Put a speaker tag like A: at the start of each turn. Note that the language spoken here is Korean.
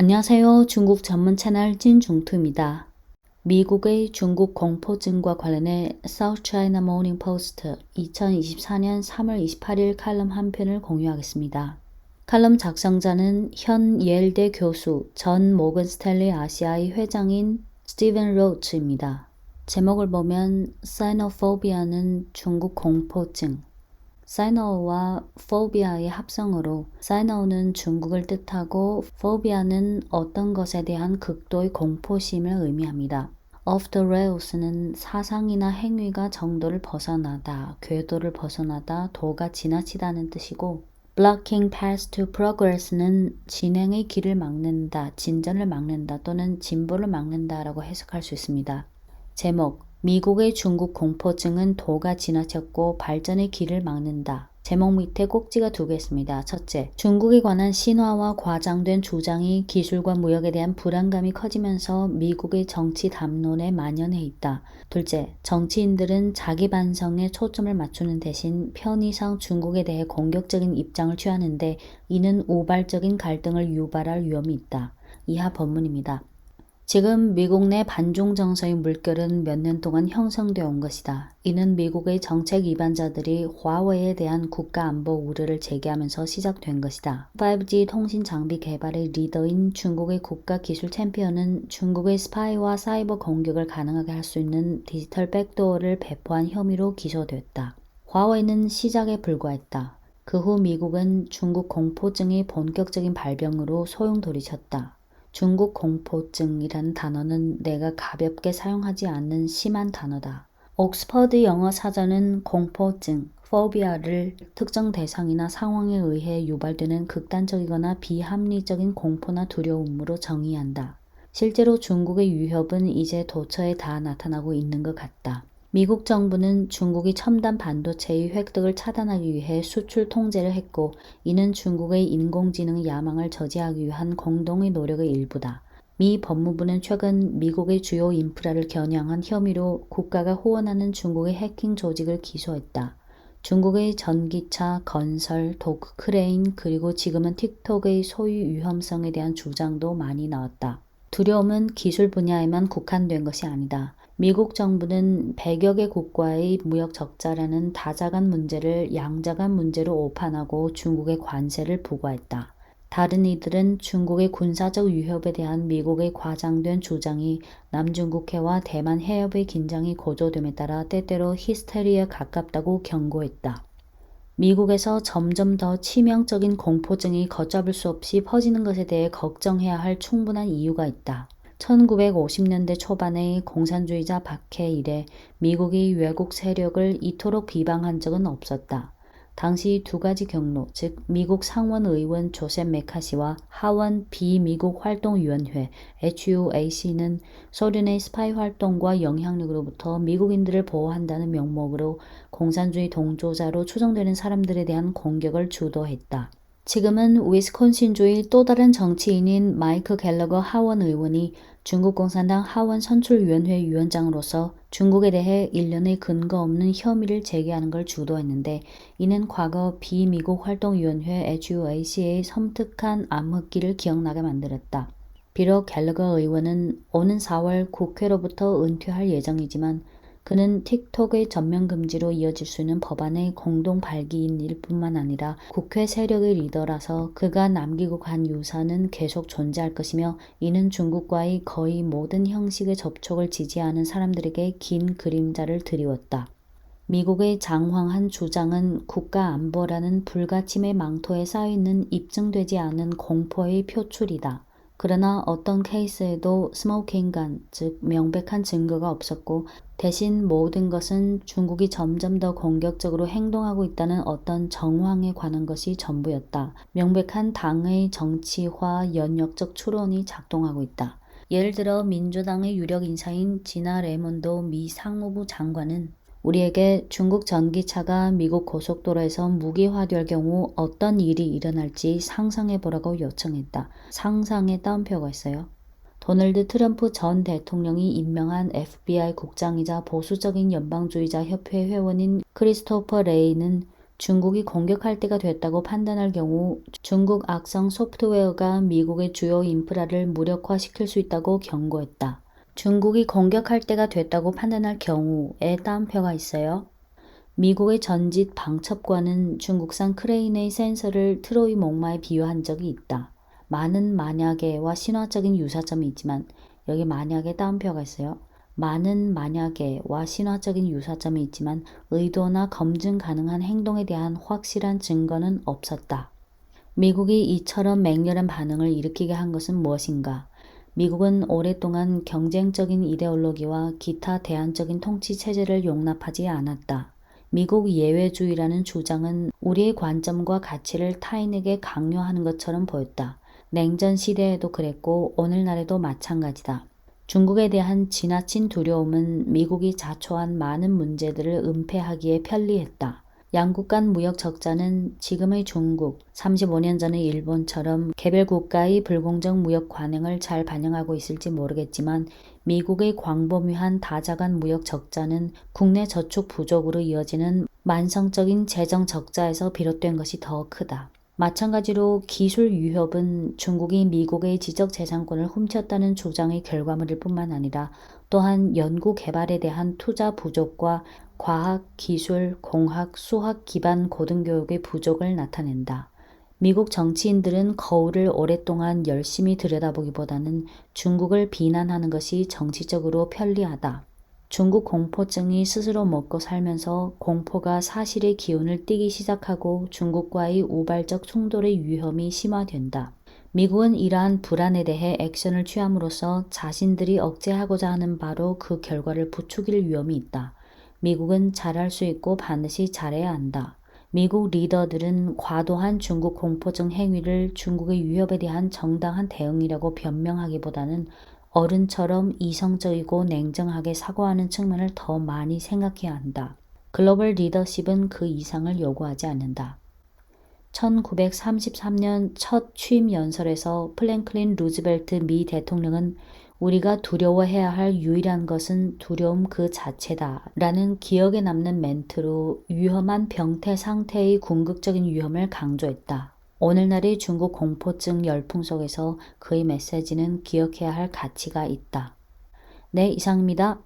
A: 안녕하세요. 중국 전문 채널 진중투입니다. 미국의 중국 공포증과 관련해 South China Morning Post 2024년 3월 28일 칼럼 한 편을 공유하겠습니다. 칼럼 작성자는 현 예일대 교수, 전 모건 스탠리 아시아의 회장인 스티븐 로치입니다. 제목을 보면 사이노포비아는 중국 공포증, 사이노와 포비아의 합성어로 사이노는 중국을 뜻하고 포비아는 어떤 것에 대한 극도의 공포심을 의미합니다. off the rails는 사상이나 행위가 정도를 벗어나다, 궤도를 벗어나다, 도가 지나치다는 뜻이고 blocking paths to progress는 진행의 길을 막는다, 진전을 막는다 또는 진보를 막는다라고 해석할 수 있습니다. 제목 미국의 중국 공포증은 도가 지나쳤고 발전의 길을 막는다. 제목 밑에 꼭지가 두 개 있습니다. 첫째, 중국에 관한 신화와 과장된 주장이 기술과 무역에 대한 불안감이 커지면서 미국의 정치 담론에 만연해 있다. 둘째, 정치인들은 자기 반성에 초점을 맞추는 대신 편의상 중국에 대해 공격적인 입장을 취하는데 이는 우발적인 갈등을 유발할 위험이 있다. 이하 본문입니다. 지금 미국 내 반중 정서의 물결은 몇 년 동안 형성되어 온 것이다. 이는 미국의 정책 위반자들이 화웨이에 대한 국가 안보 우려를 제기하면서 시작된 것이다. 5G 통신 장비 개발의 리더인 중국의 국가 기술 챔피언은 중국의 스파이와 사이버 공격을 가능하게 할 수 있는 디지털 백도어를 배포한 혐의로 기소됐다. 화웨이는 시작에 불과했다. 그 후 미국은 중국 공포증의 본격적인 발병으로 소용돌이쳤다. 중국 공포증이라는 단어는 내가 가볍게 사용하지 않는 심한 단어다. 옥스퍼드 영어 사전은 공포증, 포비아를 특정 대상이나 상황에 의해 유발되는 극단적이거나 비합리적인 공포나 두려움으로 정의한다. 실제로 중국의 위협은 이제 도처에 다 나타나고 있는 것 같다. 미국 정부는 중국이 첨단 반도체의 획득을 차단하기 위해 수출 통제를 했고 이는 중국의 인공지능 야망을 저지하기 위한 공동의 노력의 일부다. 미 법무부는 최근 미국의 주요 인프라를 겨냥한 혐의로 국가가 후원하는 중국의 해킹 조직을 기소했다. 중국의 전기차, 건설, 도크 크레인 그리고 지금은 틱톡의 소유 위험성에 대한 주장도 많이 나왔다. 두려움은 기술 분야에만 국한된 것이 아니다. 미국 정부는 100여 개국과의 무역 적자라는 다자간 문제를 양자간 문제로 오판하고 중국에 관세를 부과했다. 다른 이들은 중국의 군사적 위협에 대한 미국의 과장된 주장이 남중국해와 대만 해협의 긴장이 고조됨에 따라 때때로 히스테리에 가깝다고 경고했다. 미국에서 점점 더 치명적인 공포증이 걷잡을 수 없이 퍼지는 것에 대해 걱정해야 할 충분한 이유가 있다. 1950년대 초반의 공산주의자 박해 이래 미국이 외국 세력을 이토록 비방한 적은 없었다. 당시 두 가지 경로, 즉 미국 상원의원 조셉 메카시와 하원 비미국 활동위원회 HUAC는 소련의 스파이 활동과 영향력으로부터 미국인들을 보호한다는 명목으로 공산주의 동조자로 추정되는 사람들에 대한 공격을 주도했다. 지금은 위스콘신주의 또 다른 정치인인 마이크 갤러거 하원 의원이 중국 공산당 하원 선출위원회 위원장으로서 중국에 대해 일련의 근거 없는 혐의를 제기하는 걸 주도했는데 이는 과거 비미국 활동위원회 HUAC의 섬뜩한 암흑기를 기억나게 만들었다. 비록 갤러거 의원은 오는 4월 국회로부터 은퇴할 예정이지만 그는 틱톡의 전면 금지로 이어질 수 있는 법안의 공동 발기인일 뿐만 아니라 국회 세력의 리더라서 그가 남기고 간 유산은 계속 존재할 것이며 이는 중국과의 거의 모든 형식의 접촉을 지지하는 사람들에게 긴 그림자를 드리웠다. 미국의 장황한 주장은 국가 안보라는 불가침의 망토에 쌓여있는 입증되지 않은 공포의 표출이다. 그러나 어떤 케이스에도 스모킹 건, 즉 명백한 증거가 없었고 대신 모든 것은 중국이 점점 더 공격적으로 행동하고 있다는 어떤 정황에 관한 것이 전부였다. 명백한 당의 정치화 연역적 추론이 작동하고 있다. 예를 들어 민주당의 유력 인사인 지나 레몬도 미 상무부 장관은 우리에게 중국 전기차가 미국 고속도로에서 무기화될 경우 어떤 일이 일어날지 상상해보라고 요청했다. 상상에 따옴표가 있어요. 도널드 트럼프 전 대통령이 임명한 FBI 국장이자 보수적인 연방주의자 협회 회원인 크리스토퍼 레이는 중국이 공격할 때가 됐다고 판단할 경우 중국 악성 소프트웨어가 미국의 주요 인프라를 무력화시킬 수 있다고 경고했다. 중국이 공격할 때가 됐다고 판단할 경우에 따옴표가 있어요. 미국의 전직 방첩관은 중국산 크레인의 센서를 트로이 목마에 비유한 적이 있다. 많은 만약에와 신화적인 유사점이 있지만 여기 만약에 따옴표가 있어요. 많은 만약에와 신화적인 유사점이 있지만 의도나 검증 가능한 행동에 대한 확실한 증거는 없었다. 미국이 이처럼 맹렬한 반응을 일으키게 한 것은 무엇인가? 미국은 오랫동안 경쟁적인 이데올로기와 기타 대안적인 통치 체제를 용납하지 않았다. 미국 예외주의라는 주장은 우리의 관점과 가치를 타인에게 강요하는 것처럼 보였다. 냉전 시대에도 그랬고 오늘날에도 마찬가지다. 중국에 대한 지나친 두려움은 미국이 자초한 많은 문제들을 은폐하기에 편리했다. 양국 간 무역 적자는 지금의 중국, 35년 전의 일본처럼 개별 국가의 불공정 무역 관행을 잘 반영하고 있을지 모르겠지만 미국의 광범위한 다자간 무역 적자는 국내 저축 부족으로 이어지는 만성적인 재정 적자에서 비롯된 것이 더 크다. 마찬가지로 기술 위협은 중국이 미국의 지적재산권을 훔쳤다는 주장의 결과물일 뿐만 아니라 또한 연구 개발에 대한 투자 부족과 과학, 기술, 공학, 수학 기반 고등교육의 부족을 나타낸다. 미국 정치인들은 거울을 오랫동안 열심히 들여다보기보다는 중국을 비난하는 것이 정치적으로 편리하다. 중국 공포증이 스스로 먹고 살면서 공포가 사실의 기운을 띠기 시작하고 중국과의 우발적 충돌의 위험이 심화된다. 미국은 이러한 불안에 대해 액션을 취함으로써 자신들이 억제하고자 하는 바로 그 결과를 부추길 위험이 있다. 미국은 잘할 수 있고 반드시 잘해야 한다. 미국 리더들은 과도한 중국 공포증 행위를 중국의 위협에 대한 정당한 대응이라고 변명하기보다는 어른처럼 이성적이고 냉정하게 사고하는 측면을 더 많이 생각해야 한다. 글로벌 리더십은 그 이상을 요구하지 않는다. 1933년 첫 취임 연설에서 프랭클린 루즈벨트 미 대통령은 우리가 두려워해야 할 유일한 것은 두려움 그 자체다 라는 기억에 남는 멘트로 위험한 병태 상태의 궁극적인 위험을 강조했다. 오늘날의 중국 공포증 열풍 속에서 그의 메시지는 기억해야 할 가치가 있다. 네, 이상입니다.